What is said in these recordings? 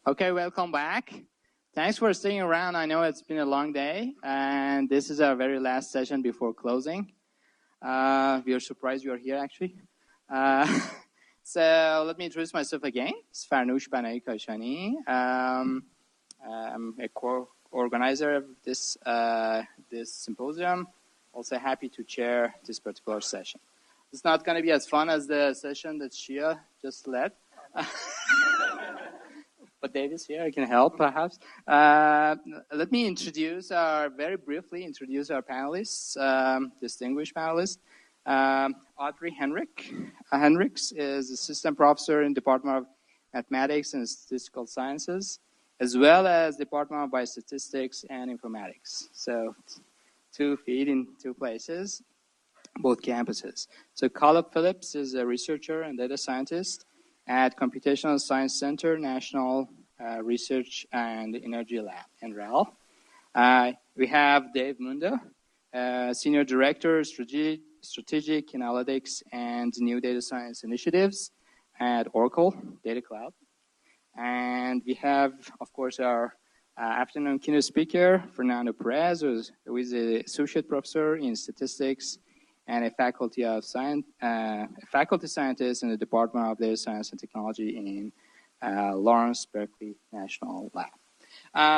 Okay, welcome back. Thanks for staying around. I know it's been a long day, and this is our very last session before closing. We are surprised you are here, actually. So let me introduce myself again. It's Farnoush Banaei-Kashani. I'm a co-organizer of this symposium. Also happy to chair this particular session. It's not going to be as fun as the session that Shia just led. But David's here, I can help perhaps. Let me very briefly introduce our panelists, distinguished panelists. Audrey Hendricks is assistant professor in Department of Mathematics and Statistical Sciences, as well as Department of Biostatistics and Informatics. So 2 feet in 2 places, both campuses. So Phillips is a researcher and data scientist at Computational Science Center, National Research and Energy Lab, NREL. We have Dave Mundo, Senior Director, Strategic Analytics and New Data Science Initiatives at Oracle Data Cloud. And we have, of course, our afternoon keynote speaker, Fernando Perez, who is an Associate Professor in Statistics and a faculty scientist in the Department of Data Science and Technology in Lawrence Berkeley National Lab.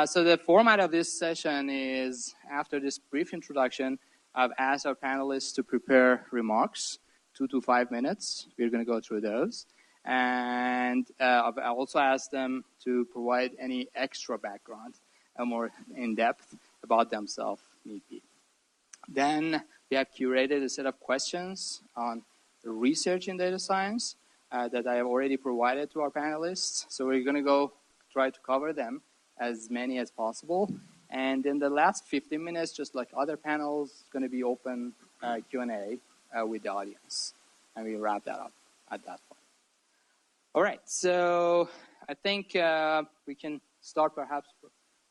So the format of this session is, after this brief introduction, I've asked our panelists to prepare remarks, 2 to 5 minutes. We're going to go through those. And I've also asked them to provide any extra background, more in-depth about themselves, need be. Then we have curated a set of questions on the research in data science that I have already provided to our panelists. So we're going to try to cover them, as many as possible. And in the last 15 minutes, just like other panels, it's going to be open Q&A with the audience. And we'll wrap that up at that point. All right, so I think we can start perhaps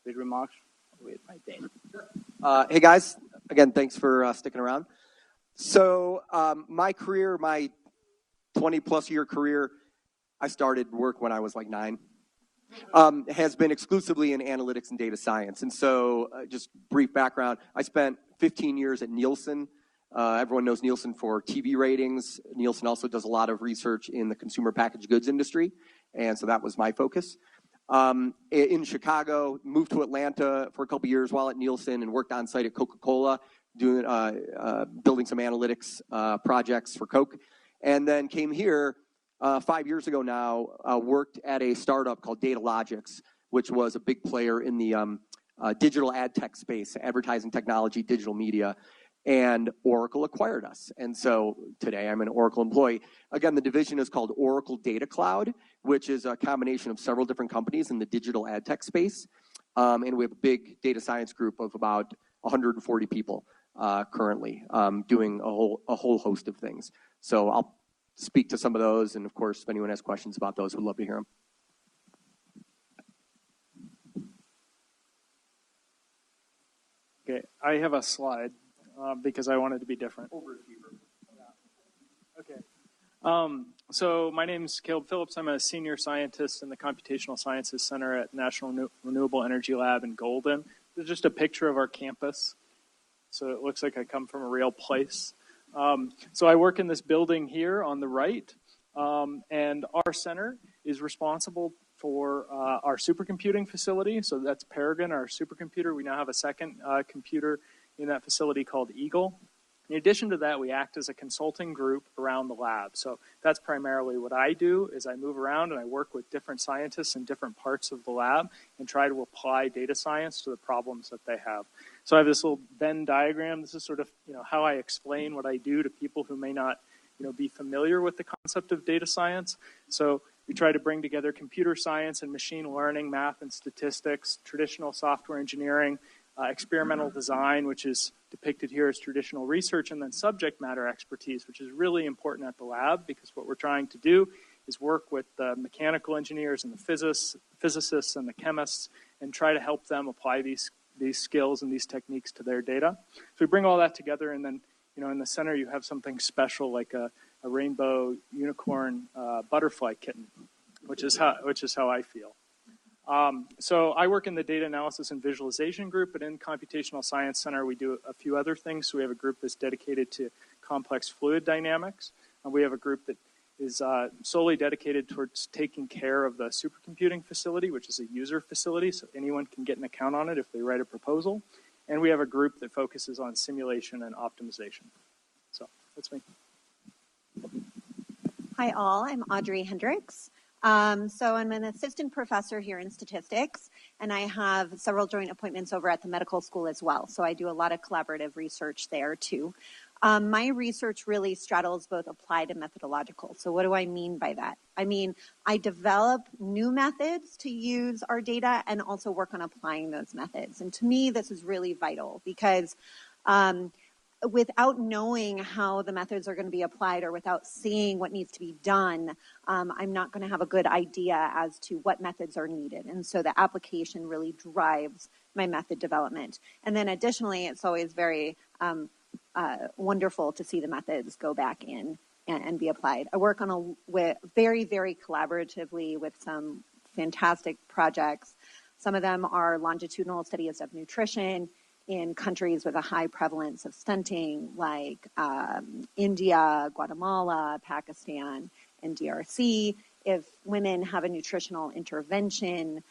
with remarks with my Dave. Hey guys, again, thanks for sticking around. So my 20-plus year career, I started work when I was like 9, has been exclusively in analytics and data science. And so just brief background, I spent 15 years at Nielsen. Everyone knows Nielsen for TV ratings. Nielsen also does a lot of research in the consumer packaged goods industry. And so that was my focus. In Chicago, moved to Atlanta for a couple years while at Nielsen and worked on site at Coca-Cola, building some analytics projects for Coke. And then came here 5 years ago now, worked at a startup called Datalogix, which was a big player in the digital ad tech space, advertising technology, digital media. And Oracle acquired us. And so today I'm an Oracle employee. Again, the division is called Oracle Data Cloud, which is a combination of several different companies in the digital ad tech space. And we have a big data science group of about 140 people currently doing a whole host of things. So I'll speak to some of those. And of course, if anyone has questions about those, we'd love to hear them. Okay, I have a slide. Because I wanted to be different. Okay. So my name is Phillips. I'm a senior scientist in the Computational Sciences Center at National Renewable Energy Lab in Golden. This is just a picture of our campus. So it looks like I come from a real place. So I work in this building here on the right. And our center is responsible for our supercomputing facility. So that's Peregrine, our supercomputer. We now have a second computer in that facility called Eagle. In addition to that, we act as a consulting group around the lab. So that's primarily what I do, is I move around and I work with different scientists in different parts of the lab and try to apply data science to the problems that they have. So I have this little Venn diagram. This is sort of how I explain what I do to people who may not be familiar with the concept of data science. So we try to bring together computer science and machine learning, math and statistics, traditional software engineering, experimental design, which is depicted here as traditional research, and then subject matter expertise, which is really important at the lab because what we're trying to do is work with the mechanical engineers and the physicists and the chemists and try to help them apply these skills and these techniques to their data. So we bring all that together, and then in the center you have something special like a rainbow unicorn butterfly kitten, which is how I feel. So I work in the data analysis and visualization group, but in Computational Science Center, we do a few other things. So we have a group that's dedicated to complex fluid dynamics. And we have a group that is solely dedicated towards taking care of the supercomputing facility, which is a user facility, so anyone can get an account on it if they write a proposal. And we have a group that focuses on simulation and optimization. So that's me. Hi all, I'm Audrey Hendricks. So I'm an assistant professor here in statistics, and I have several joint appointments over at the medical school as well. So I do a lot of collaborative research there too. My research really straddles both applied and methodological. So what do I mean by that? I mean, I develop new methods to use our data and also work on applying those methods. And to me, this is really vital because without knowing how the methods are going to be applied or without seeing what needs to be done, I'm not going to have a good idea as to what methods are needed. And so the application really drives my method development. And then additionally, it's always very wonderful to see the methods go back in and be applied. I work on very, very collaboratively with some fantastic projects. Some of them are longitudinal studies of nutrition in countries with a high prevalence of stunting, like India, Guatemala, Pakistan, and DRC. If women have a nutritional intervention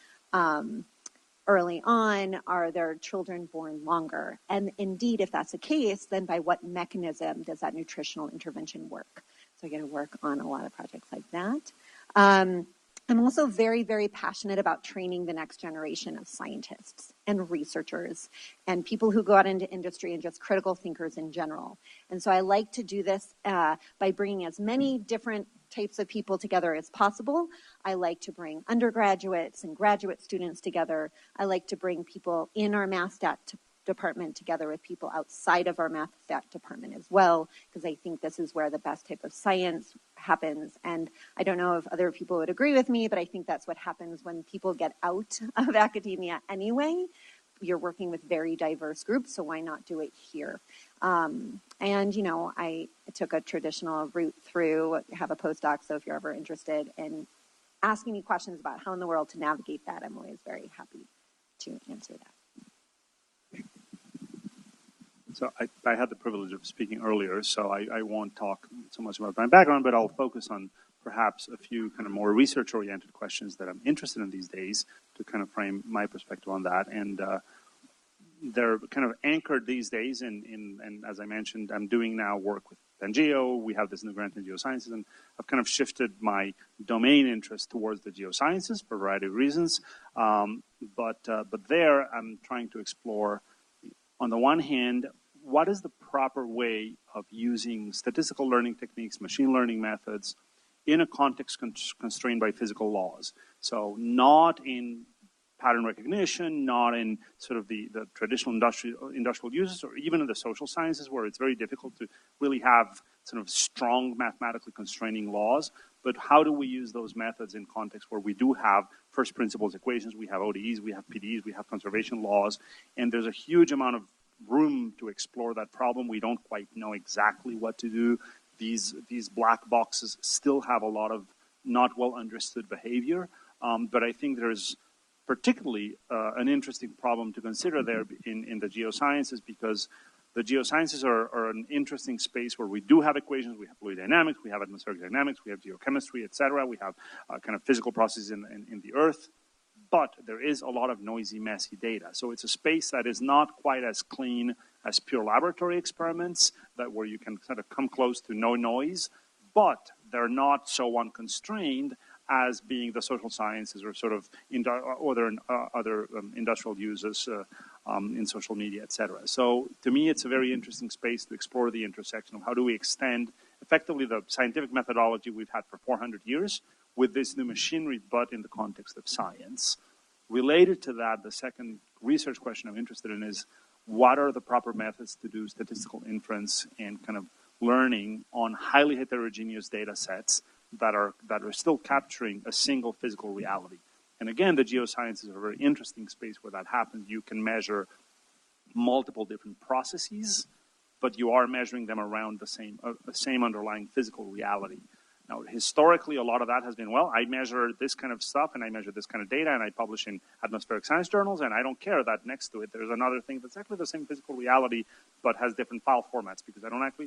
early on, are their children born longer? And indeed, if that's the case, then by what mechanism does that nutritional intervention work? So I get to work on a lot of projects like that. I'm also very, very passionate about training the next generation of scientists and researchers and people who go out into industry and just critical thinkers in general. And so I like to do this by bringing as many different types of people together as possible. I like to bring undergraduates and graduate students together. I like to bring people in our math stat department together with people outside of our math stat department as well, because I think this is where the best type of science happens. And I don't know if other people would agree with me, but I think that's what happens when people get out of academia anyway. You're working with very diverse groups, so why not do it here? And, you know, I took a traditional route through, have a postdoc, so if you're ever interested in asking me questions about how in the world to navigate that, I'm always very happy to answer that. So I had the privilege of speaking earlier, so I won't talk so much about my background, but I'll focus on perhaps a few kind of more research-oriented questions that I'm interested in these days to kind of frame my perspective on that. And they're kind of anchored these days and as I mentioned, I'm doing now work with PenGeo. We have this new grant in geosciences, and I've kind of shifted my domain interest towards the geosciences for a variety of reasons. But there I'm trying to explore, on the one hand, what is the proper way of using statistical learning techniques, machine learning methods, in a context constrained by physical laws? So not in pattern recognition, not in sort of the traditional industrial uses, or even in the social sciences where it's very difficult to really have sort of strong mathematically constraining laws. But how do we use those methods in context where we do have first principles equations, we have ODEs, we have PDEs, we have conservation laws, and there's a huge amount of room to explore that problem. We don't quite know exactly what to do. These black boxes still have a lot of not well understood behavior, but I think there's particularly an interesting problem to consider there in the geosciences, because the geosciences are an interesting space where we do have equations, we have fluid dynamics, we have atmospheric dynamics, we have geochemistry, etc. We have kind of physical processes in the earth, but there is a lot of noisy, messy data. So it's a space that is not quite as clean as pure laboratory experiments, where you can kind of come close to no noise, but they're not so unconstrained as being the social sciences or sort of other industrial uses in social media, etc. So to me, it's a very interesting space to explore the intersection of how do we extend effectively the scientific methodology we've had for 400 years with this new machinery, but in the context of science. Related to that, the second research question I'm interested in is, what are the proper methods to do statistical inference and kind of learning on highly heterogeneous data sets that are still capturing a single physical reality? And again, the geosciences are a very interesting space where that happens. You can measure multiple different processes, but you are measuring them around the same underlying physical reality. Now, historically, a lot of that has been, well, I measure this kind of stuff and I measure this kind of data and I publish in atmospheric science journals, and I don't care that next to it there's another thing that's actually the same physical reality but has different file formats, because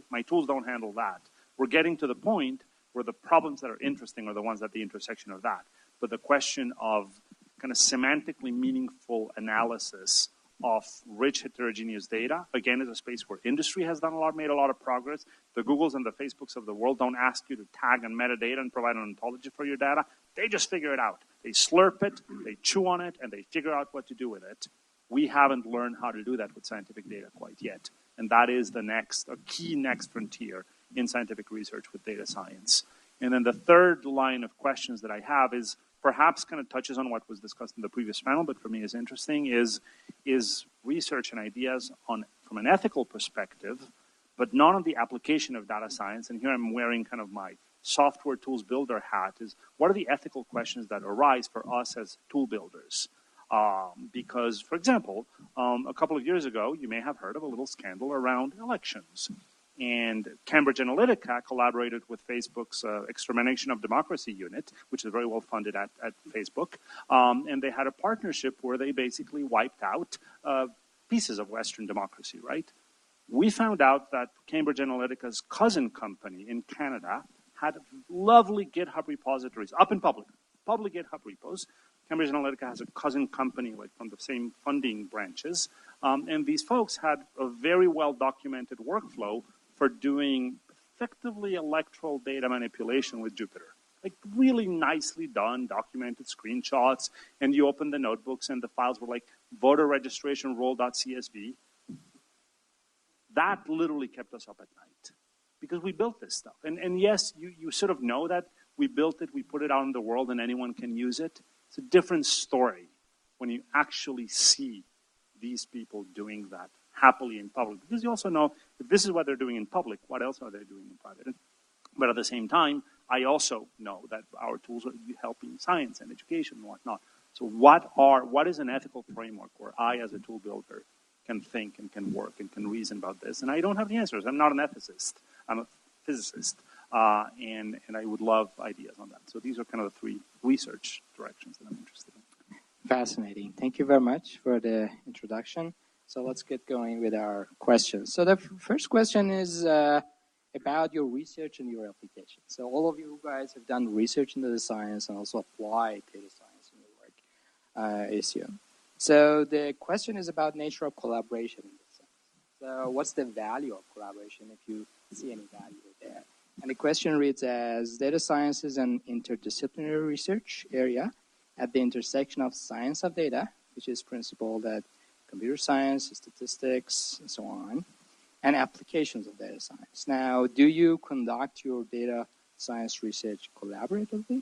my tools don't handle that. We're getting to the point where the problems that are interesting are the ones at the intersection of that. But the question of kind of semantically meaningful analysis of rich heterogeneous data, again, is a space where industry has made a lot of progress. The Googles and the Facebooks of the world don't ask you to tag and metadata and provide an ontology for your data. They just figure it out. They slurp it, they chew on it, and they figure out what to do with it. We haven't learned how to do that with scientific data quite yet. And that is a key next frontier in scientific research with data science. And then the third line of questions that I have is perhaps kind of touches on what was discussed in the previous panel, but for me is interesting, is research and ideas from an ethical perspective, but not on the application of data science. And here I'm wearing kind of my software tools builder hat, is what are the ethical questions that arise for us as tool builders? Because, for example, a couple of years ago, you may have heard of a little scandal around elections. And Cambridge Analytica collaborated with Facebook's Extermination of Democracy unit, which is very well funded at Facebook. And they had a partnership where they basically wiped out pieces of Western democracy, right? We found out that Cambridge Analytica's cousin company in Canada had lovely GitHub repositories up in public GitHub repos. Cambridge Analytica has a cousin company like from the same funding branches. And these folks had a very well-documented workflow for doing effectively electoral data manipulation with Jupyter. Like really nicely done, documented screenshots, and you open the notebooks and the files were like voter registration roll.csv. That literally kept us up at night because we built this stuff. And yes, you sort of know that we built it, we put it out in the world and anyone can use it. It's a different story when you actually see these people doing that happily in public, because you also know if this is what they're doing in public, what else are they doing in private? But at the same time, I also know that our tools are helping science and education and whatnot. So what is an ethical framework where I, as a tool builder, can think and can work and can reason about this? And I don't have the answers. I'm not an ethicist. I'm a physicist. And I would love ideas on that. So these are kind of the three research directions that I'm interested in. Fascinating. Thank you very much for the introduction. So let's get going with our questions. So the first question is about your research and your application. So all of you guys have done research in data science and also applied data science in your work, I assume. So the question is about nature of collaboration in this sense. So what's the value of collaboration if you see any value there? And the question reads as, data science is an interdisciplinary research area at the intersection of science of data, which is principled at computer science, statistics, and so on, and applications of data science. Now, do you conduct your data science research collaboratively?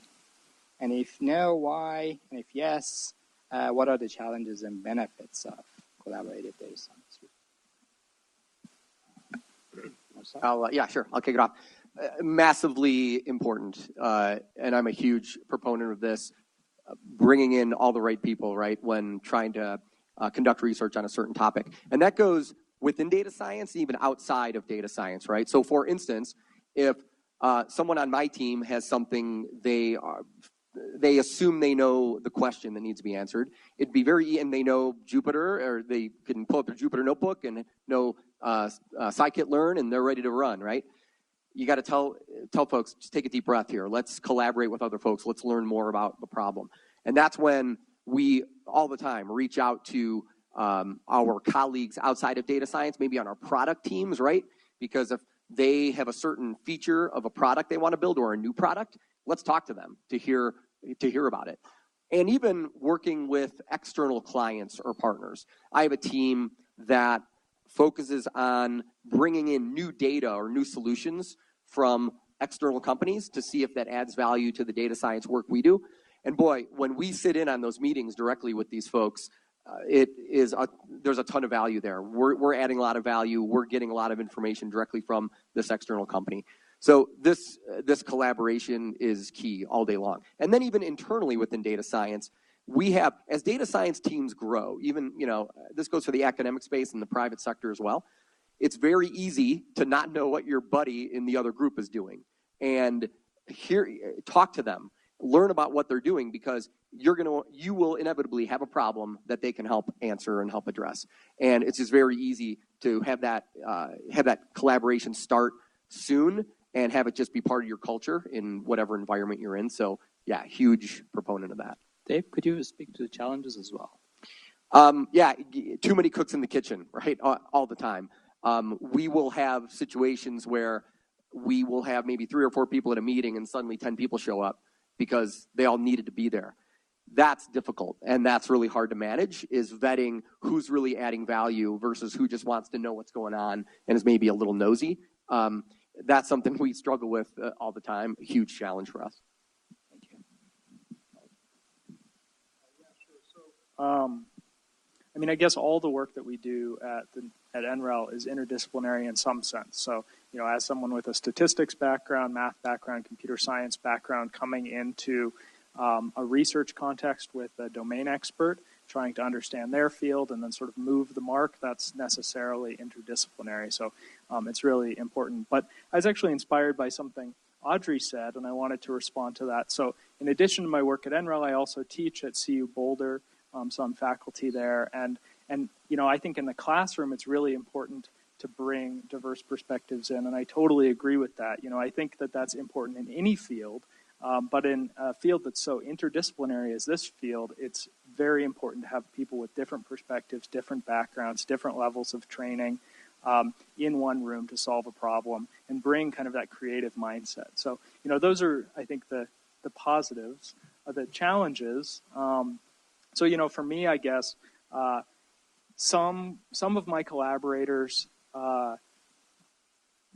And if no, why? And if yes, what are the challenges and benefits of collaborative data science? Yeah, sure. I'll kick it off. Massively important, and I'm a huge proponent of this, bringing in all the right people, right, when trying to conduct research on a certain topic. And that goes within data science, even outside of data science, right? So for instance, if someone on my team has something they assume they know the question that needs to be answered, it'd be and they know Jupyter, or they can pull up their Jupyter notebook and know scikit-learn, and they're ready to run, right? You got to tell folks, just take a deep breath here. Let's collaborate with other folks. Let's learn more about the problem. And that's when we, all the time, reach out to our colleagues outside of data science, maybe on our product teams, right? Because if they have a certain feature of a product they want to build or a new product, let's talk to them to hear about it. And even working with external clients or partners. I have a team that focuses on bringing in new data or new solutions from external companies to see if that adds value to the data science work we do. And boy, when we sit in on those meetings directly with these folks, there's a ton of value there. We're adding a lot of value. We're getting a lot of information directly from this external company. So this collaboration is key all day long. And then even internally within data science, we have, as data science teams grow, even, this goes for the academic space and the private sector as well, it's very easy to not know what your buddy in the other group is doing. And talk to them, learn about what they're doing, because you will inevitably have a problem that they can help answer and help address. And it's just very easy to have that collaboration start soon and have it just be part of your culture in whatever environment you're in. So yeah, huge proponent of that. Dave, could you speak to the challenges as well? Yeah, too many cooks in the kitchen, right? All the time. We will have situations where we will have maybe 3 or 4 people at a meeting and suddenly 10 people show up because they all needed to be there. That's difficult, and that's really hard to manage, is vetting who's really adding value versus who just wants to know what's going on and is maybe a little nosy. That's something we struggle with all the time, a huge challenge for us. Thank you. I mean, I guess all the work that we do at NREL is interdisciplinary in some sense. So, you know, as someone with a statistics background, math background, computer science background, coming into a research context with a domain expert, trying to understand their field and then sort of move the mark, that's necessarily interdisciplinary. So it's really important. But I was actually inspired by something Audrey said, and I wanted to respond to that. So in addition to my work at NREL, I also teach at CU Boulder, so I'm faculty there. And you know, I think in the classroom, it's really important to bring diverse perspectives in, and I totally agree with that. You know, I think that that's important in any field, but in a field that's so interdisciplinary as this field, it's very important to have people with different perspectives, different backgrounds, different levels of training in one room to solve a problem and bring kind of that creative mindset. So, you know, those are, I think, the positives. The challenges, so, you know, for me, I guess, some of my collaborators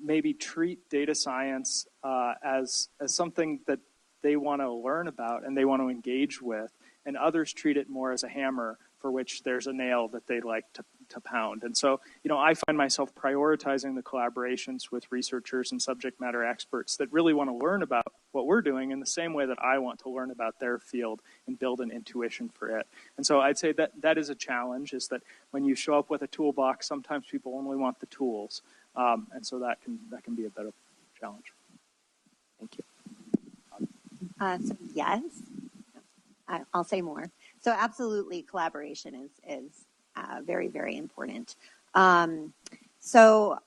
maybe treat data science as something that they want to learn about and they want to engage with, and others treat it more as a hammer for which there's a nail that they like to pound. And so, you know, I find myself prioritizing the collaborations with researchers and subject matter experts that really want to learn about what we're doing in the same way that I want to learn about their field and build an intuition for it. And so I'd say that is a challenge, is that when you show up with a toolbox, sometimes people only want the tools. And so that can be a bit of a challenge. Thank you. So yes, I'll say more. So absolutely, collaboration is very, very important. So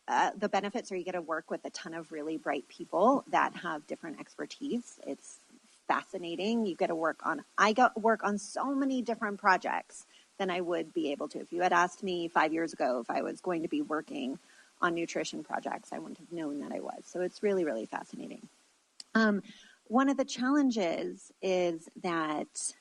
the benefits are you get to work with a ton of really bright people that have different expertise. It's fascinating. You get to work on, I got to work on so many different projects than I would be able to. If you had asked me 5 years ago if I was going to be working on nutrition projects, I wouldn't have known that I was. So it's really, really fascinating. One of the challenges is that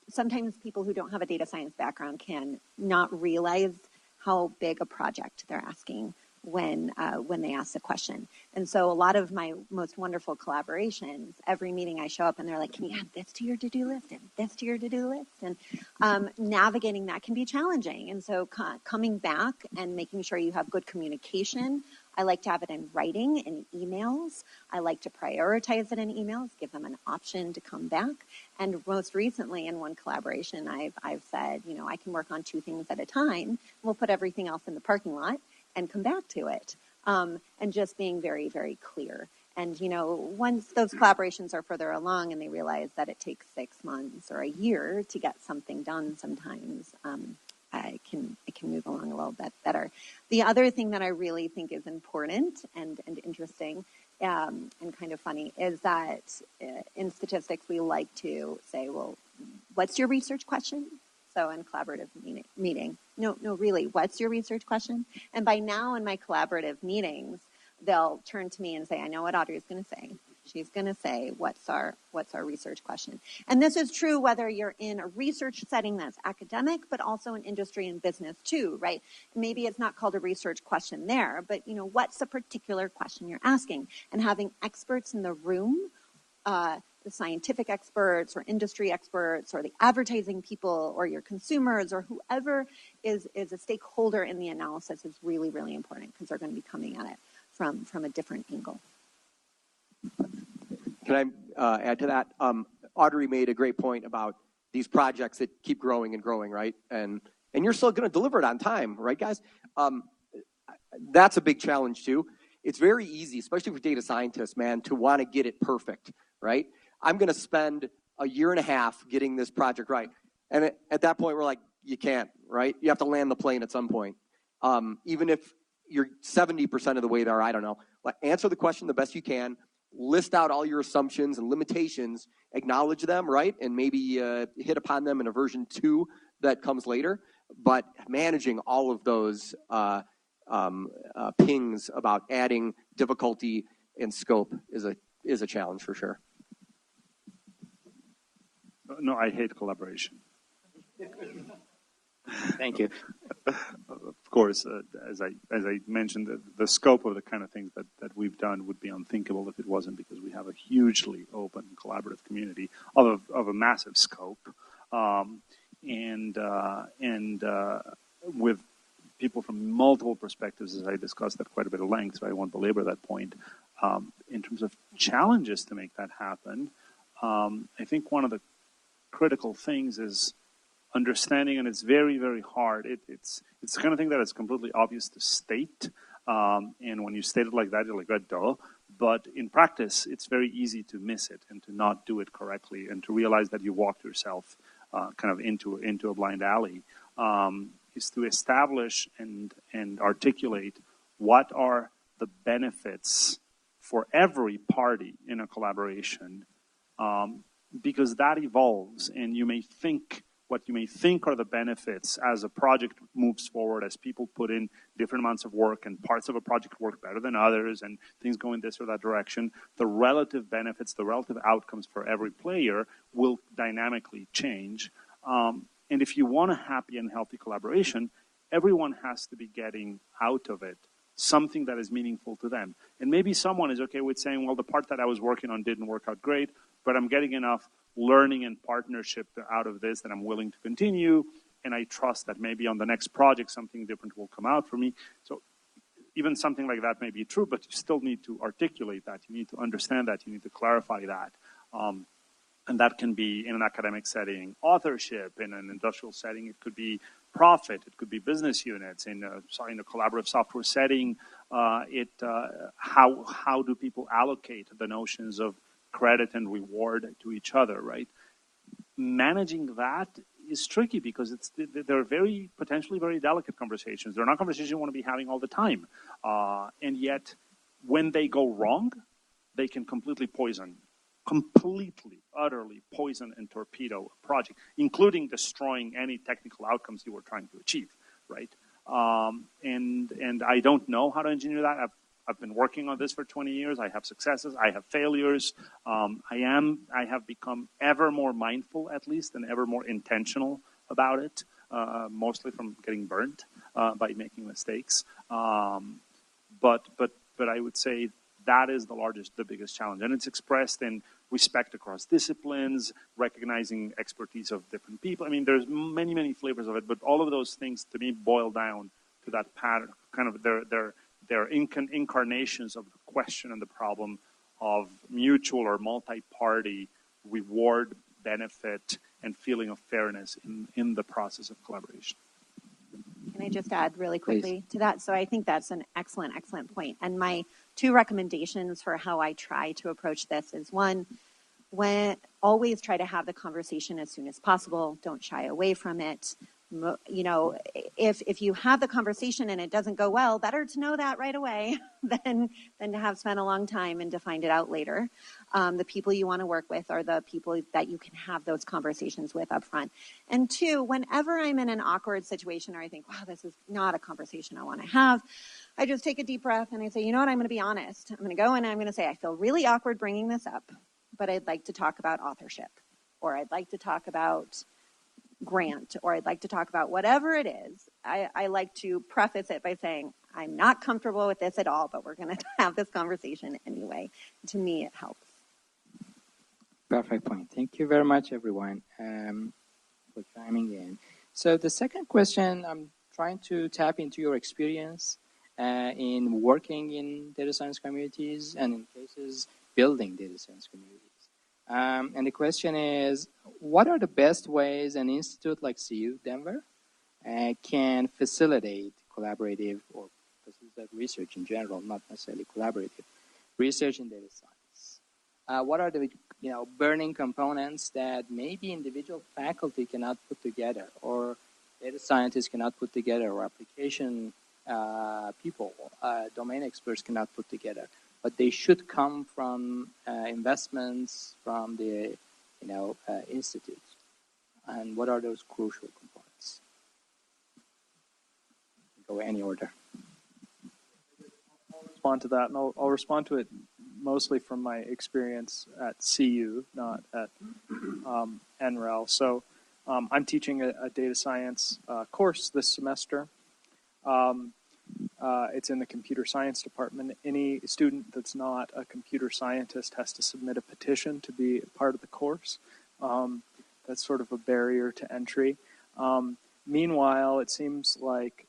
sometimes people who don't have a data science background can not realize how big a project they're asking when they ask the question. And so a lot of my most wonderful collaborations, every meeting I show up and they're like, can you add this to your to-do list and this to your to-do list? And navigating that can be challenging. And so coming back and making sure you have good communication. I like to have it in writing, in emails. I like to prioritize it in emails, give them an option to come back. And most recently in one collaboration, I've said, you know, I can work on 2 things at a time. We'll put everything else in the parking lot and come back to it. And just being very, very clear. And, you know, once those collaborations are further along and they realize that it takes 6 months or a year to get something done sometimes, it can move along a little bit better. The other thing that I really think is important and interesting and kind of funny is that in statistics, we like to say, well, what's your research question? So in collaborative meeting, no, really, what's your research question? And by now in my collaborative meetings, they'll turn to me and say, I know what Audrey is going to say. She's going to say, what's our research question? And this is true whether you're in a research setting that's academic, but also in industry and business too, right? Maybe it's not called a research question there, but, you know, what's the particular question you're asking? And having experts in the room, the scientific experts or industry experts or the advertising people or your consumers or whoever is a stakeholder in the analysis is really, really important because they're going to be coming at it from a different angle. Can I add to that? Audrey made a great point about these projects that keep growing and growing, right? And and you're still going to deliver it on time, right, guys? That's a big challenge too. It's very easy, especially for data scientists, man, to want to get it perfect, right? I'm going to spend a year and a half getting this project right. And at that point, we're like, you can't, right? You have to land the plane at some point. Even if you're 70% of the way there, I don't know. But answer the question the best you can, list out all your assumptions and limitations, acknowledge them, right? And maybe hit upon them in a version 2 that comes later. But managing all of those pings about adding difficulty and scope is a challenge for sure. No, I hate collaboration. Thank you. Of course, as I mentioned, the scope of the kind of things that we've done would be unthinkable if it wasn't because we have a hugely open and collaborative community of a massive scope, and with people from multiple perspectives, as I discussed at quite a bit of length, so I won't belabor that point. In terms of challenges to make that happen, I think one of the critical things is understanding, and it's very, very hard. It's the kind of thing that is completely obvious to state, and when you state it like that, you're like, duh. But in practice, it's very easy to miss it and to not do it correctly, and to realize that you walked yourself kind of into a blind alley. Is to establish and articulate what are the benefits for every party in a collaboration, because that evolves, and you may think what you may think are the benefits as a project moves forward, as people put in different amounts of work and parts of a project work better than others and things go in this or that direction, the relative benefits, the relative outcomes for every player will dynamically change. And if you want a happy and healthy collaboration, everyone has to be getting out of it something that is meaningful to them. And maybe someone is okay with saying, well, the part that I was working on didn't work out great, but I'm getting enough learning and partnership out of this that I'm willing to continue, and I trust that maybe on the next project something different will come out for me. So even something like that may be true, but you still need to articulate that. You need to understand that. You need to clarify that. And that can be in an academic setting, authorship; in an industrial setting, it could be profit; it could be business units. In a collaborative software setting, how do people allocate the notions of credit and reward to each other, right? Managing that is tricky because they're potentially very delicate conversations. They're not conversations you want to be having all the time. And yet, when they go wrong, they can completely, utterly poison and torpedo a project, including destroying any technical outcomes you were trying to achieve, right? And I don't know how to engineer that. I've been working on this for 20 years. I have successes. I have failures. I have become ever more mindful, at least, and ever more intentional about it, mostly from getting burnt by making mistakes. But I would say that is the biggest challenge. And it's expressed in respect across disciplines, recognizing expertise of different people. I mean, there's many, many flavors of it, but all of those things, to me, boil down to that pattern, kind of they're incarnations of the question and the problem of mutual or multi-party reward, benefit, and feeling of fairness in the process of collaboration. Can I just add really quickly to that? So I think that's an excellent, excellent point. And my 2 recommendations for how I try to approach this is, one, always try to have the conversation as soon as possible. Don't shy away from it. You know, if you have the conversation and it doesn't go well, better to know that right away than to have spent a long time and to find it out later. The people you want to work with are the people that you can have those conversations with up front. And 2, whenever I'm in an awkward situation or I think, wow, this is not a conversation I want to have, I just take a deep breath and I say, you know what, I'm going to be honest. I'm going to go and I'm going to say, I feel really awkward bringing this up, but I'd like to talk about authorship, or I'd like to talk about grant, or I'd like to talk about whatever it is. I like to preface it by saying, I'm not comfortable with this at all, but we're going to have this conversation anyway. To me, it helps. Perfect point. Thank you very much, everyone, for chiming in. So the second question, I'm trying to tap into your experience in working in data science communities and in cases building data science communities. And the question is, what are the best ways an institute like CU Denver can facilitate collaborative or facilitate research in general, not necessarily collaborative research in data science. What are the burning components that maybe individual faculty cannot put together, or data scientists cannot put together, or application people, domain experts cannot put together, but they should come from investments from the institute? And what are those crucial components? Go any order. I'll respond to that, and I'll respond to it mostly from my experience at CU, not at NREL. So I'm teaching a data science course this semester. It's in the computer science department. Any student that's not a computer scientist has to submit a petition to be part of the course. That's sort of a barrier to entry. Meanwhile, it seems like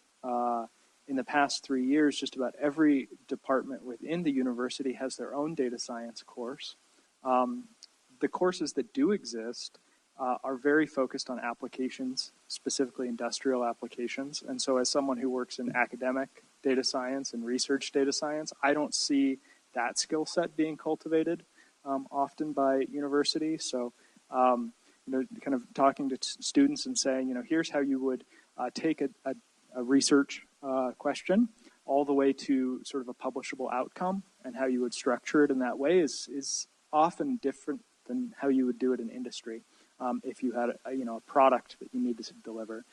in the past 3 years, just about every department within the university has their own data science course. The courses that do exist are very focused on applications, specifically industrial applications. And so as someone who works in academic data science and research data science, I don't see that skill set being cultivated often by universities. So, kind of talking to students and saying, here's how you would take a research question all the way to sort of a publishable outcome, and how you would structure it in that way is often different than how you would do it in industry. If you had a product that you needed to deliver.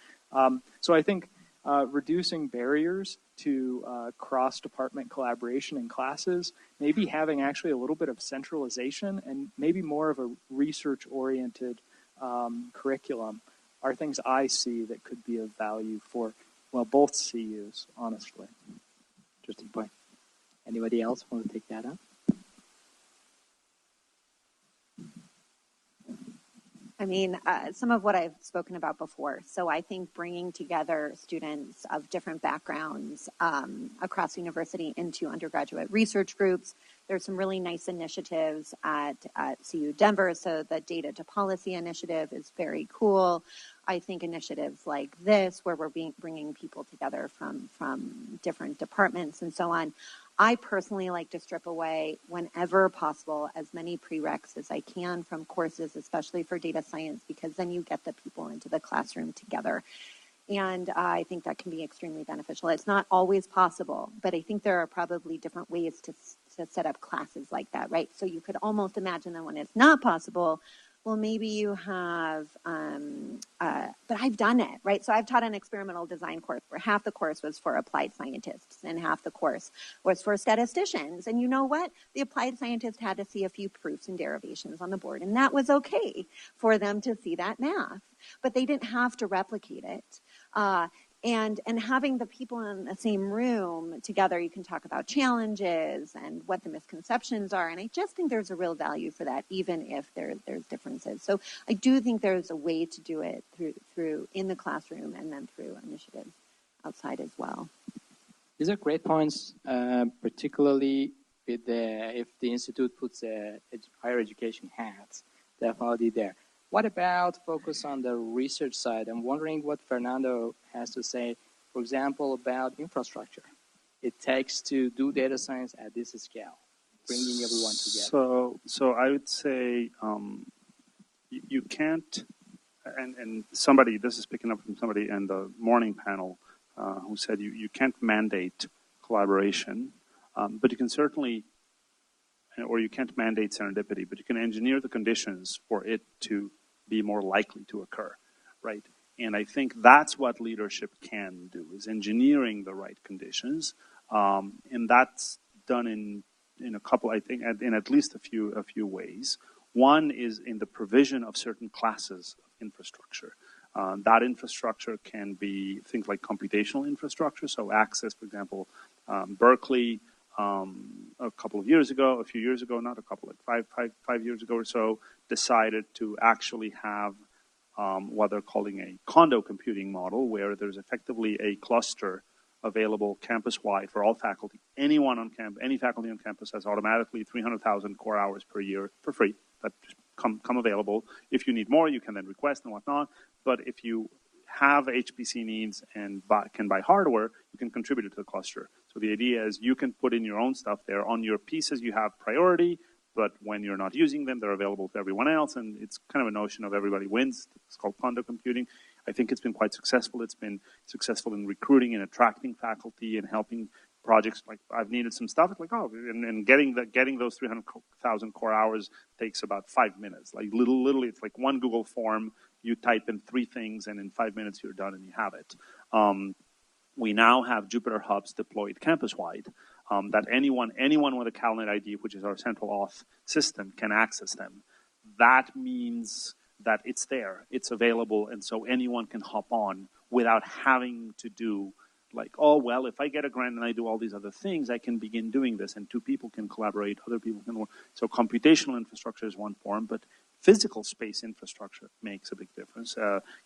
So I think reducing barriers to cross-department collaboration in classes, maybe having actually a little bit of centralization and maybe more of a research-oriented curriculum are things I see that could be of value for, both CUs, honestly. Interesting point. Anybody else want to take that up? I mean, some of what I've spoken about before. So I think bringing together students of different backgrounds across the university into undergraduate research groups. There's some really nice initiatives at CU Denver. So the Data to Policy initiative is very cool. I think initiatives like this, where we're bringing people together from different departments and so on. I personally like to strip away, whenever possible, as many prereqs as I can from courses, especially for data science, because then you get the people into the classroom together. And I think that can be extremely beneficial. It's not always possible, but I think there are probably different ways to set up classes like that, right? So you could almost imagine that when it's not possible, well, maybe you have, but I've done it, right? So I've taught an experimental design course where half the course was for applied scientists and half the course was for statisticians. And you know what? The applied scientist had to see a few proofs and derivations on the board, and that was okay for them to see that math, but they didn't have to replicate it. And having the people in the same room together, you can talk about challenges and what the misconceptions are. And I just think there's a real value for that, even if there's differences. So I do think there's a way to do it through in the classroom and then through initiatives outside as well. These are great points, particularly with if the institute puts a higher education hat, definitely there. What about focus on the research side? I'm wondering what Fernando has to say, for example, about infrastructure it takes to do data science at this scale, bringing everyone together. So I would say you can't, and somebody, this is picking up from somebody in the morning panel who said you can't mandate collaboration, but you can certainly, or you can't mandate serendipity, but you can engineer the conditions for it to be more likely to occur, right? And I think that's what leadership can do, is engineering the right conditions. And that's done in a couple, I think, in at least a few ways. One is in the provision of certain classes of infrastructure. That infrastructure can be things like computational infrastructure, so access, for example, Berkeley, a few years ago, not a couple, like five years ago or so, decided to actually have what they're calling a condo computing model, where there's effectively a cluster available campus-wide for all faculty. Anyone on campus, any faculty on campus has automatically 300,000 core hours per year for free that just come available. If you need more, you can then request and whatnot. But if you have HPC needs and can buy hardware, you can contribute it to the cluster. So the idea is you can put in your own stuff there. On your pieces, you have priority, but when you're not using them, they're available to everyone else, and it's kind of a notion of everybody wins. It's called condo computing. I think it's been quite successful. It's been successful in recruiting and attracting faculty and helping projects. Like I've needed some stuff. It's like, oh, and getting those 300,000 core hours takes about 5 minutes. Like literally, it's like one Google form. You type in 3 things, and in 5 minutes you're done and you have it. We now have Jupyter Hubs deployed campus-wide that anyone with a CalNet ID, which is our central auth system, can access them. That means that it's there, it's available, and so anyone can hop on without having to do like, oh, well, if I get a grant and I do all these other things, I can begin doing this, and 2 people can collaborate, other people can work. So computational infrastructure is one form, but physical space infrastructure makes a big difference.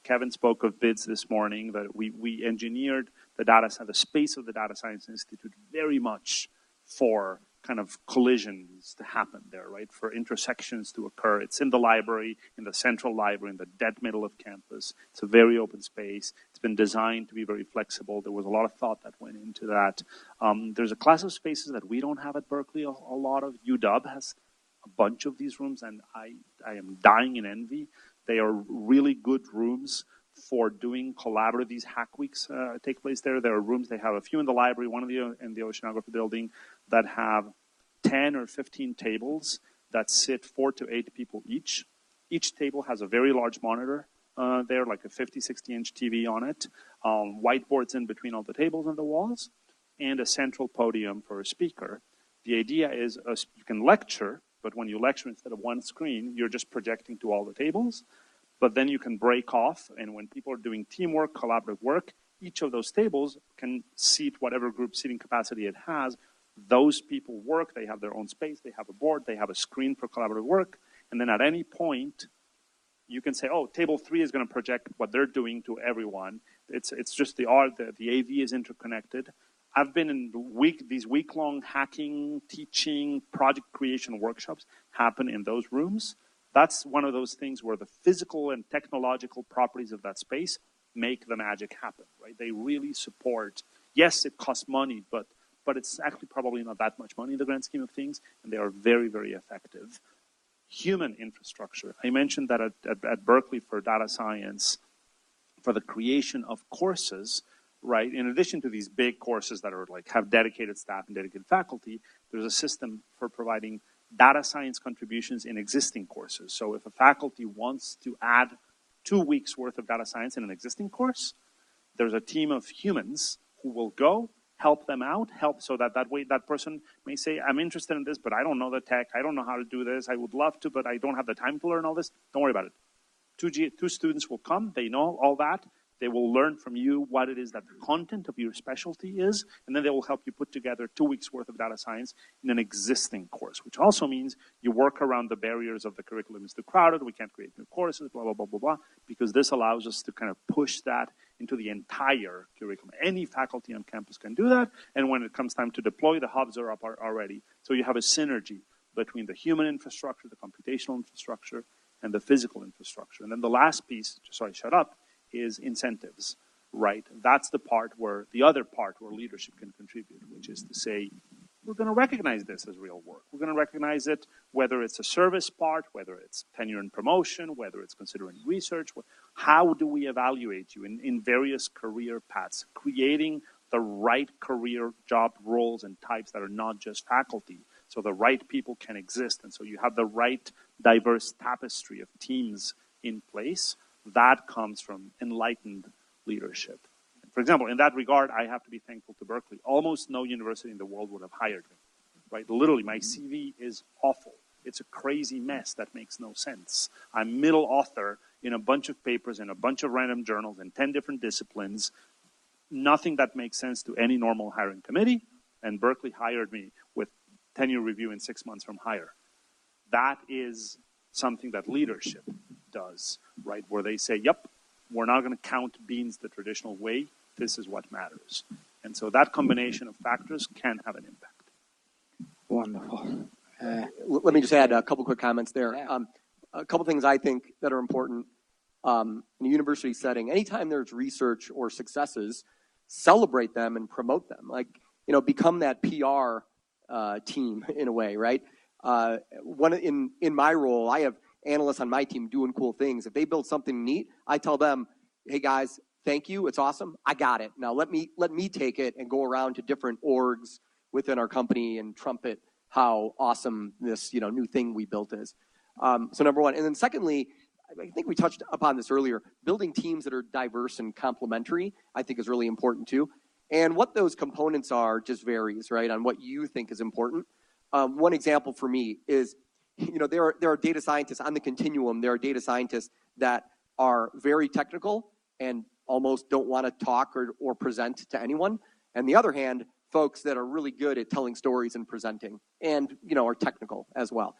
Kevin spoke of BIDS this morning, that we engineered the space of the Data Science Institute very much for kind of collisions to happen there, right? For intersections to occur. It's in the library, in the central library, in the dead middle of campus. It's a very open space. It's been designed to be very flexible. There was a lot of thought that went into that. There's a class of spaces that we don't have at Berkeley a lot of. UW has a bunch of these rooms, and I am dying in envy. They are really good rooms for doing collaborative. These hack weeks take place there. There are rooms, they have a few in the library, one in the oceanography building, that have 10 or 15 tables that sit 4 to 8 people each. Each table has a very large monitor there, like a 50, 60-inch TV on it, whiteboards in between all the tables and the walls, and a central podium for a speaker. The idea is you can lecture, but when you lecture, instead of one screen, you're just projecting to all the tables. But then you can break off, and when people are doing teamwork, collaborative work, each of those tables can seat whatever group seating capacity it has. Those people work, they have their own space, they have a board, they have a screen for collaborative work, and then at any point, you can say, oh, table 3 is going to project what they're doing to everyone. It's just the AV is interconnected. I've been in these week-long hacking, teaching, project creation workshops happen in those rooms. That's one of those things where the physical and technological properties of that space make the magic happen, right? They really support, yes, it costs money, but it's actually probably not that much money in the grand scheme of things, and they are very, very effective. Human infrastructure. I mentioned that at Berkeley for data science, for the creation of courses, right? In addition to these big courses that are like have dedicated staff and dedicated faculty, there's a system for providing data science contributions in existing courses. So if a faculty wants to add 2 weeks worth of data science in an existing course, there's a team of humans who will go, help them out, so that way that person may say, I'm interested in this, but I don't know the tech, I don't know how to do this, I would love to, but I don't have the time to learn all this. Don't worry about it. 2 students will come, they know all that, they will learn from you what it is that the content of your specialty is, and then they will help you put together 2 weeks worth of data science in an existing course, which also means you work around the barriers of the curriculum is too crowded, we can't create new courses, blah, blah, blah, blah, blah, because this allows us to kind of push that into the entire curriculum. Any faculty on campus can do that, and when it comes time to deploy, the hubs are up already. So you have a synergy between the human infrastructure, the computational infrastructure, and the physical infrastructure. And then the last piece, just so I shut up, is incentives, right? That's the other part where leadership can contribute, which is to say, we're going to recognize this as real work. We're going to recognize it, whether it's a service part, whether it's tenure and promotion, whether it's considering research. How do we evaluate you in various career paths, creating the right career job roles and types that are not just faculty, so the right people can exist, and so you have the right diverse tapestry of teams in place. That comes from enlightened leadership. For example, in that regard, I have to be thankful to Berkeley. Almost no university in the world would have hired me, right? Literally, my CV is awful. It's a crazy mess that makes no sense. I'm middle author in a bunch of papers in a bunch of random journals in 10 different disciplines. Nothing that makes sense to any normal hiring committee, and Berkeley hired me with tenure review in 6 months from hire. That is something that leadership does, right? Where they say, yep, we're not going to count beans the traditional way. This is what matters. And so that combination of factors can have an impact. Wonderful. Let me just add a couple quick comments there. Yeah. A couple things I think that are important. in a university setting, anytime there's research or successes, celebrate them and promote them. Like, become that PR team in a way, right? In my role, I have analysts on my team doing cool things. If they build something neat, I tell them, hey guys, thank you, it's awesome, I got it. Now let me take it and go around to different orgs within our company and trumpet how awesome this new thing we built is. So number one. And then secondly, I think we touched upon this earlier, building teams that are diverse and complementary, I think is really important too. And what those components are just varies, right, on what you think is important. One example for me is, there are data scientists on the continuum. There are data scientists that are very technical and almost don't want to talk or present to anyone. And the other hand, folks that are really good at telling stories and presenting and, are technical as well.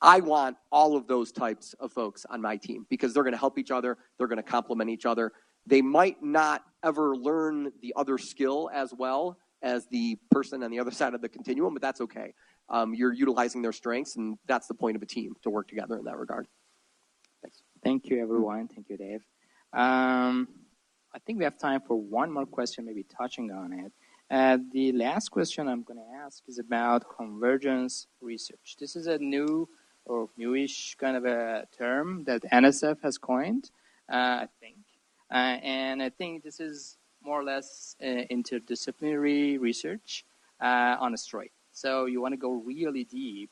I want all of those types of folks on my team because they're going to help each other. They're going to complement each other. They might not ever learn the other skill as well as the person on the other side of the continuum, but that's okay. You're utilizing their strengths, and that's the point of a team, to work together in that regard. Thanks. Thank you, everyone. Thank you, Dave. I think we have time for one more question, maybe touching on it. The last question I'm going to ask is about convergence research. This is a new or newish kind of a term that NSF has coined, I think. And I think this is more or less interdisciplinary research on a straight. So you want to go really deep.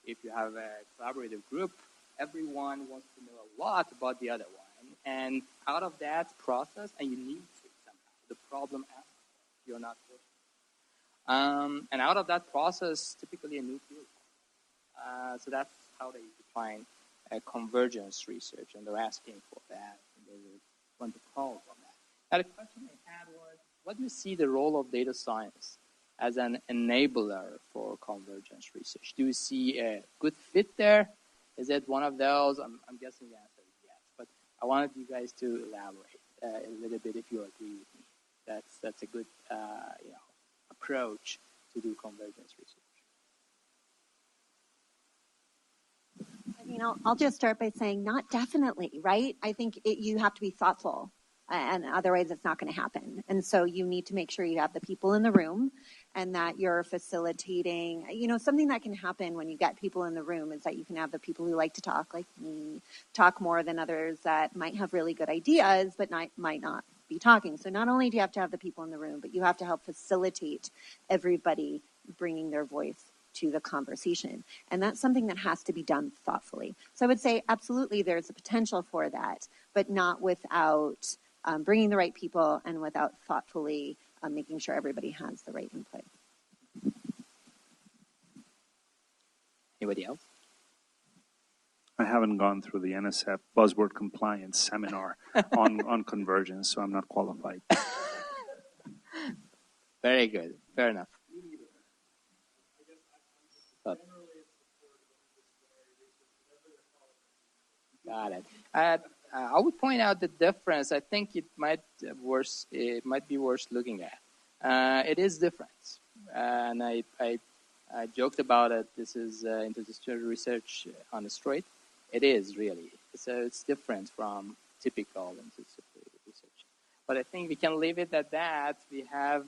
If you have a collaborative group, everyone wants to know a lot about the other one. And out of that process, and you need to somehow, the problem aspect, you're not working. And out of that process, typically a new field. So that's how they define convergence research, and they're asking for that, and they want to call on that. Now, the question I had was, what do you see the role of data science as an enabler for convergence research? Do you see a good fit there? Is it one of those? I'm guessing the answer is yes, but I wanted you guys to elaborate a little bit if you agree with me. That's a good approach to do convergence research. I mean, I'll just start by saying not definitely, right? I think you have to be thoughtful, and otherwise it's not going to happen. And so you need to make sure you have the people in the room and that you're facilitating. Something that can happen when you get people in the room is that you can have the people who like to talk, like me, talk more than others that might have really good ideas but might not be talking. So not only do you have to have the people in the room, but you have to help facilitate everybody bringing their voice to the conversation. And that's something that has to be done thoughtfully. So I would say absolutely there's a potential for that, but not without bringing the right people and without thoughtfully making sure everybody has the right input. Anybody else? I haven't gone through the NSF buzzword compliance seminar on convergence, so I'm not qualified. Very good. Fair enough. Got it. I would point out the difference. I think it might be worth looking at. It is different, and I joked about it. This is interdisciplinary research on the straight. It is really. So it's different from typical interdisciplinary research. But I think we can leave it at that. We have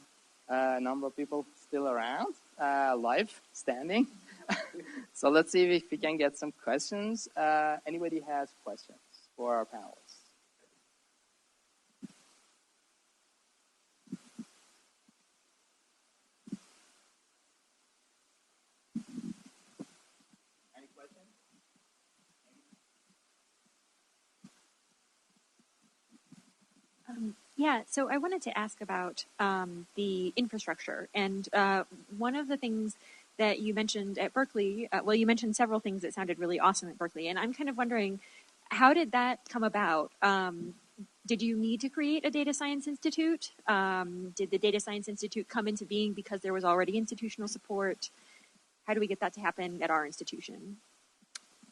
a number of people still around, live, standing. So let's see if we can get some questions. Anybody has questions for our panelists? Any questions? Yeah, so I wanted to ask about the infrastructure. And one of the things that you mentioned at Berkeley, you mentioned several things that sounded really awesome at Berkeley. And I'm kind of wondering, how did that come about? Did you need to create a data science institute? Did the data science institute come into being because there was already institutional support? How do we get that to happen at our institution?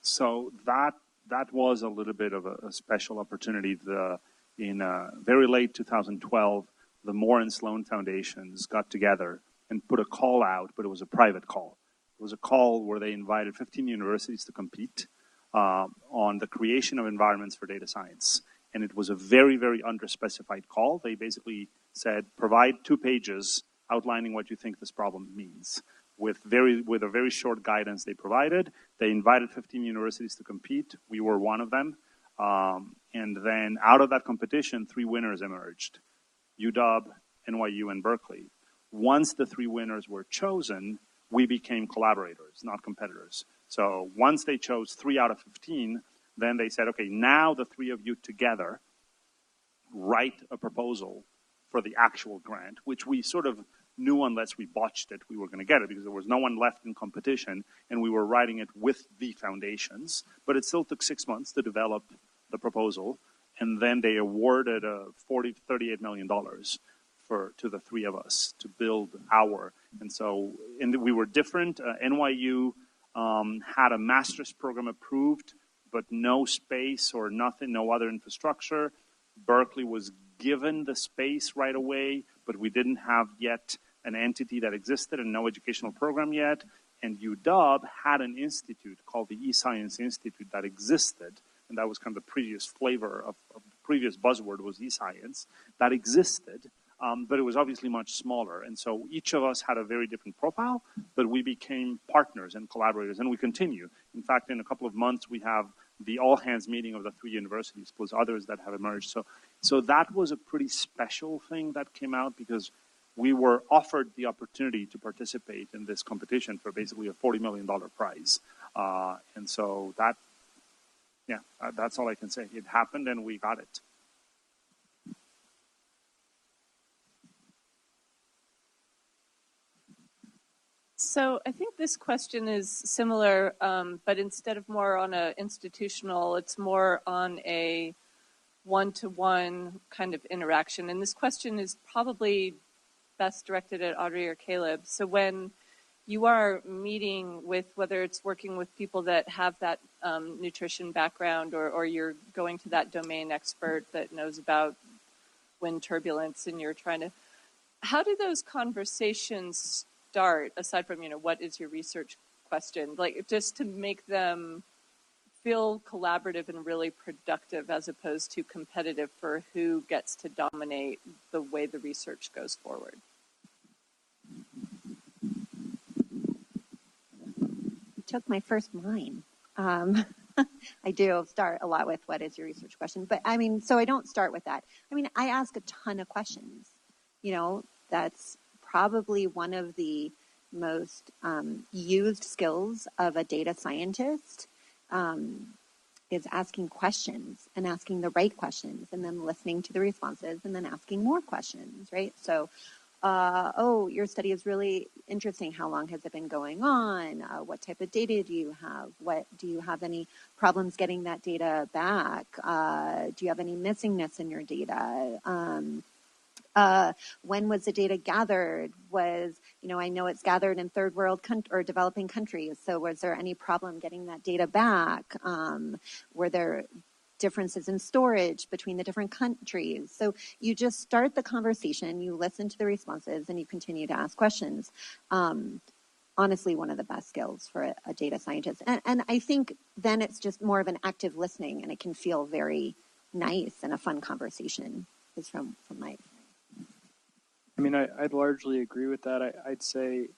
So that was a little bit of a special opportunity. In very late 2012, the Moore and Sloan Foundations got together and put a call out, but it was a private call. It was a call where they invited 15 universities to compete on the creation of environments for data science. And it was a very, very underspecified call. They basically said, provide 2 pages outlining what you think this problem means. With a very short guidance they provided. They invited 15 universities to compete. We were one of them. And then out of that competition, 3 winners emerged: UW, NYU, and Berkeley. Once the 3 winners were chosen, we became collaborators, not competitors. So once they chose 3 out of 15, then they said, okay, now the 3 of you together write a proposal for the actual grant, which we sort of knew unless we botched it, we were going to get it because there was no one left in competition and we were writing it with the foundations. But it still took 6 months to develop the proposal. And then they awarded $38 million to the 3 of us to build our. And so we were different. NYU had a master's program approved, but no space or nothing, no other infrastructure. Berkeley was given the space right away, but we didn't have yet an entity that existed and no educational program yet. And UW had an institute called the eScience Institute that existed, and that was kind of the previous flavor of the previous buzzword was eScience, that existed, but it was obviously much smaller. And so each of us had a very different profile, but we became partners and collaborators, and we continue. In fact, in a couple of months, we have the all-hands meeting of the 3 universities, plus others that have emerged. So that was a pretty special thing that came out because we were offered the opportunity to participate in this competition for basically a $40 million prize. And so that, yeah, that's all I can say. It happened and we got it. So I think this question is similar, but instead of more on an institutional, it's more on a one-to-one kind of interaction. And this question is probably best directed at Audrey or Caleb. So when you are meeting with, whether it's working with people that have that nutrition background or you're going to that domain expert that knows about wind turbulence and you're trying to, how do those conversations start, aside from, what is your research question, like just to make them feel collaborative and really productive as opposed to competitive for who gets to dominate the way the research goes forward? You took my first line. I do start a lot with what is your research question, but so I don't start with that. I ask a ton of questions. That's probably one of the most used skills of a data scientist is asking questions and asking the right questions and then listening to the responses and then asking more questions, right? So, your study is really interesting. How long has it been going on? What type of data do you have? Do you have any problems getting that data back? Do you have any missingness in your data? When was the data gathered? I know it's gathered in third world or developing countries. So was there any problem getting that data back? Were there differences in storage between the different countries? So you just start the conversation, you listen to the responses, and you continue to ask questions. Honestly, one of the best skills for a data scientist. And I think then it's just more of an active listening, and it can feel very nice and a fun conversation, is from my experience. I'd largely agree with that. I'd say,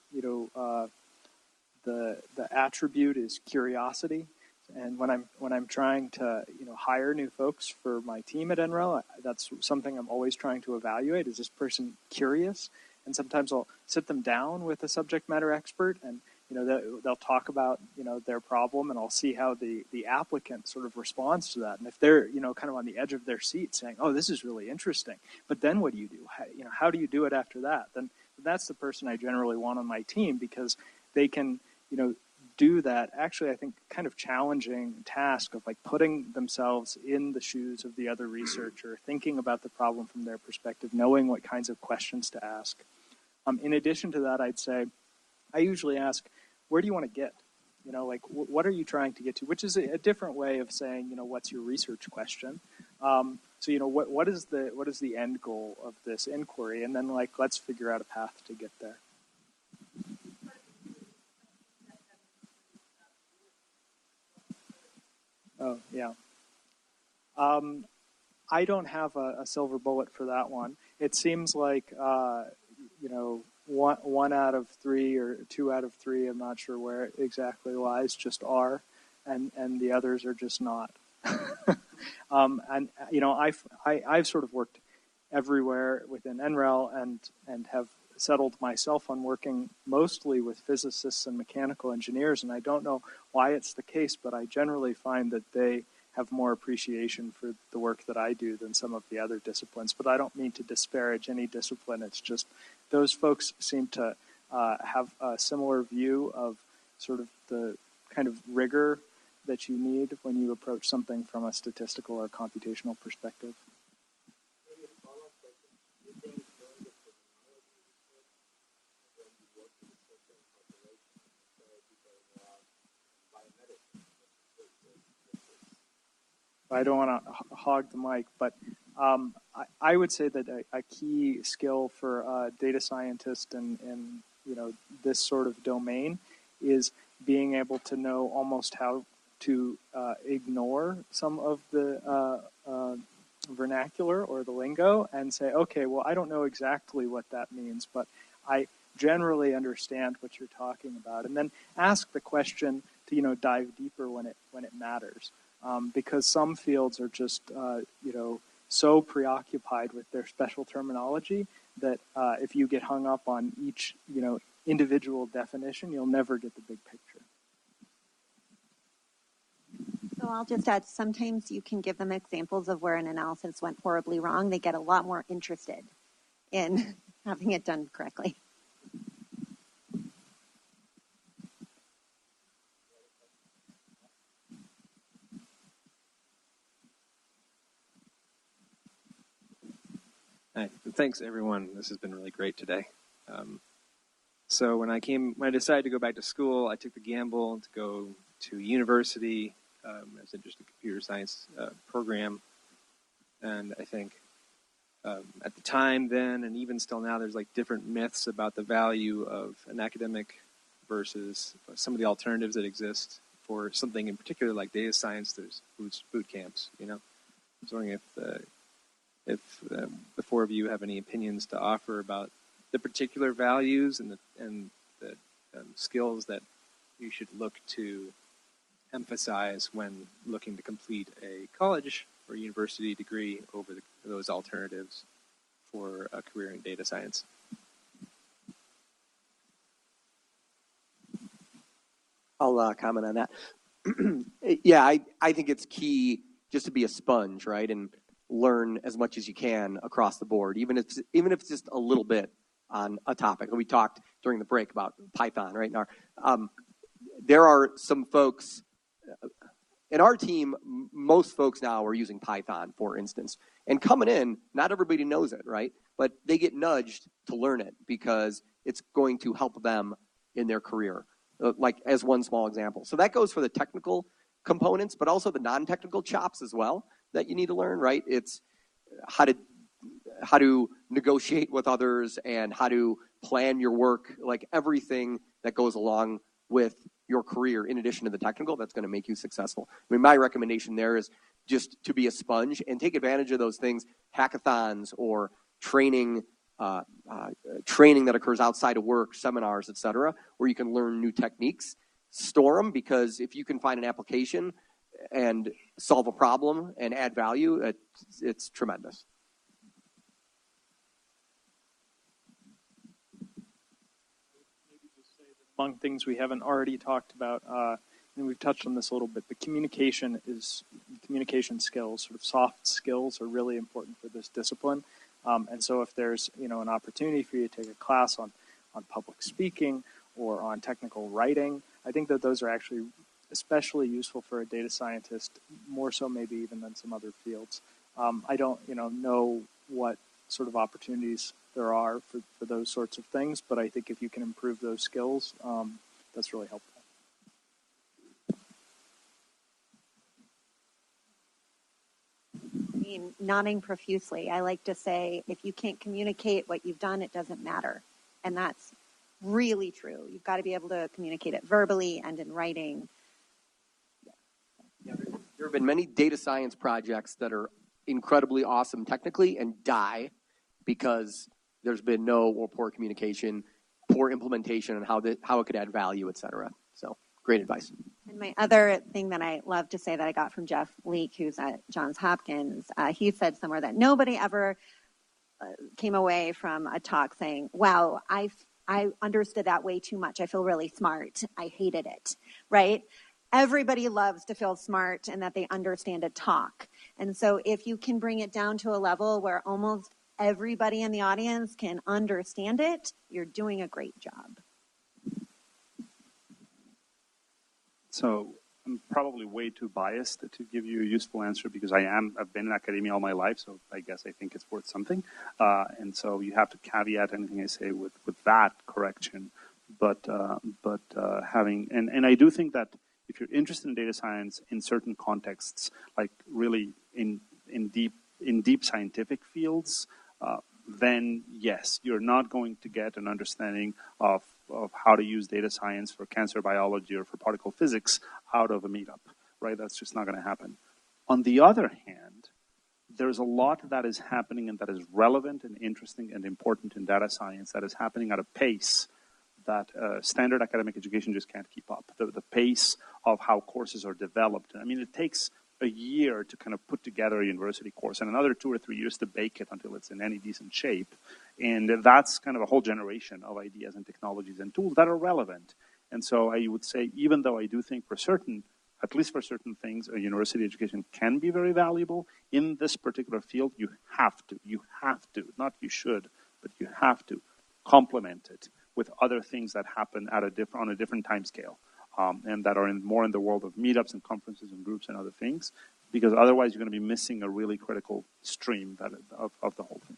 the attribute is curiosity. And when I'm trying to, hire new folks for my team at NREL, that's something I'm always trying to evaluate. Is this person curious? And sometimes I'll sit them down with a subject matter expert and, they'll talk about, their problem, and I'll see how the applicant sort of responds to that. And if they're, kind of on the edge of their seat saying, oh, this is really interesting, but then what do you do? How do you do it after that? Then that's the person I generally want on my team, because they can, do that, actually, I think, kind of challenging task of like putting themselves in the shoes of the other researcher, thinking about the problem from their perspective, knowing what kinds of questions to ask. In addition to that, I'd say I usually ask, where do you want to get? What are you trying to get to? Which is a different way of saying, what's your research question? So, what is the end goal of this inquiry? And then, let's figure out a path to get there. Oh, yeah. I don't have a silver bullet for that one. It seems like, you know, one out of three or 2 out of 3, I'm not sure where it exactly lies, just are, and the others are just not. And, you know, I've sort of worked everywhere within NREL and have settled myself on working mostly with physicists and mechanical engineers, and I don't know why it's the case, but I generally find that they have more appreciation for the work that I do than some of the other disciplines. But I don't mean to disparage any discipline. It's just those folks seem to have a similar view of sort of the kind of rigor that you need when you approach something from a statistical or computational perspective. I don't want to hog the mic, but I would say that a key skill for a data scientist in you know, this sort of domain is being able to know almost how to ignore some of the vernacular or the lingo and say, okay, well, I don't know exactly what that means, but I generally understand what you're talking about, and then ask the question to, you know, dive deeper when it matters. Because some fields are just, you know, so preoccupied with their special terminology that if you get hung up on each, you know, individual definition, you'll never get the big picture. So I'll just add, sometimes you can give them examples of where an analysis went horribly wrong. They get a lot more interested in having it done correctly. Hi. Thanks, everyone. This has been really great today. So when I decided to go back to school, I took the gamble to go to university. I was interested in computer science program. And I think at the time then, and even still now, there's like different myths about the value of an academic versus some of the alternatives that exist for something in particular like data science. There's boot camps, you know. I was wondering if the four of you have any opinions to offer about the particular values and the skills that you should look to emphasize when looking to complete a college or university degree over those alternatives for a career in data science. I'll comment on that. Yeah, I think it's key just to be a sponge, right, and learn as much as you can across the board, even if it's just a little bit on a topic. We talked during the break about Python, right? There are some folks in our team. Most folks now are using Python, for instance, and coming in, not everybody knows it, right? But they get nudged to learn it because it's going to help them in their career, like as one small example. So that goes for the technical components, but also the non-technical chops as well that you need to learn, right? It's how to negotiate with others and how to plan your work, like everything that goes along with your career in addition to the technical that's going to make you successful. I mean, my recommendation there is just to be a sponge and take advantage of those things, hackathons or training that occurs outside of work, seminars, et cetera, where you can learn new techniques. Store them, because if you can find an application and solve a problem and add value, it's tremendous. Maybe just say that among things we haven't already talked about, and we've touched on this a little bit, but communication skills, sort of soft skills, are really important for this discipline. And so if there's, you know, an opportunity for you to take a class on public speaking or on technical writing, I think that those are actually especially useful for a data scientist, more so maybe even than some other fields. I don't, you know what sort of opportunities there are for those sorts of things, but I think if you can improve those skills, that's really helpful. I mean, nodding profusely. I like to say, if you can't communicate what you've done, it doesn't matter. And that's really true. You've got to be able to communicate it verbally and in writing. Yeah, There have been many data science projects that are incredibly awesome technically and die because there's been no or poor communication, poor implementation, and how it could add value, et cetera. So great advice. And my other thing that I love to say that I got from Jeff Leake, who's at Johns Hopkins, he said somewhere that nobody ever came away from a talk saying, wow, I understood that way too much. I feel really smart. I hated it, right? Everybody loves to feel smart and that they understand a talk. And so if you can bring it down to a level where almost everybody in the audience can understand it, you're doing a great job. So I'm probably way too biased to give you a useful answer because I've been in academia all my life, so I guess I think it's worth something. And so you have to caveat anything I say with that correction. But I do think that if you're interested in data science in certain contexts, like really in deep scientific fields, then yes, you're not going to get an understanding of how to use data science for cancer biology or for particle physics out of a meetup, right? That's just not going to happen. On the other hand, there's a lot that is happening and that is relevant and interesting and important in data science that is happening at a pace that standard academic education just can't keep up. The pace of how courses are developed. I mean, it takes a year to kind of put together a university course and another 2 or 3 years to bake it until it's in any decent shape. And that's kind of a whole generation of ideas and technologies and tools that are relevant. And so I would say, even though I do think at least for certain things, a university education can be very valuable, in this particular field, you have to, not you should, but you have to complement it with other things that happen on a different time scale. And that are more in the world of meetups and conferences and groups and other things, because otherwise you're going to be missing a really critical stream of the whole thing.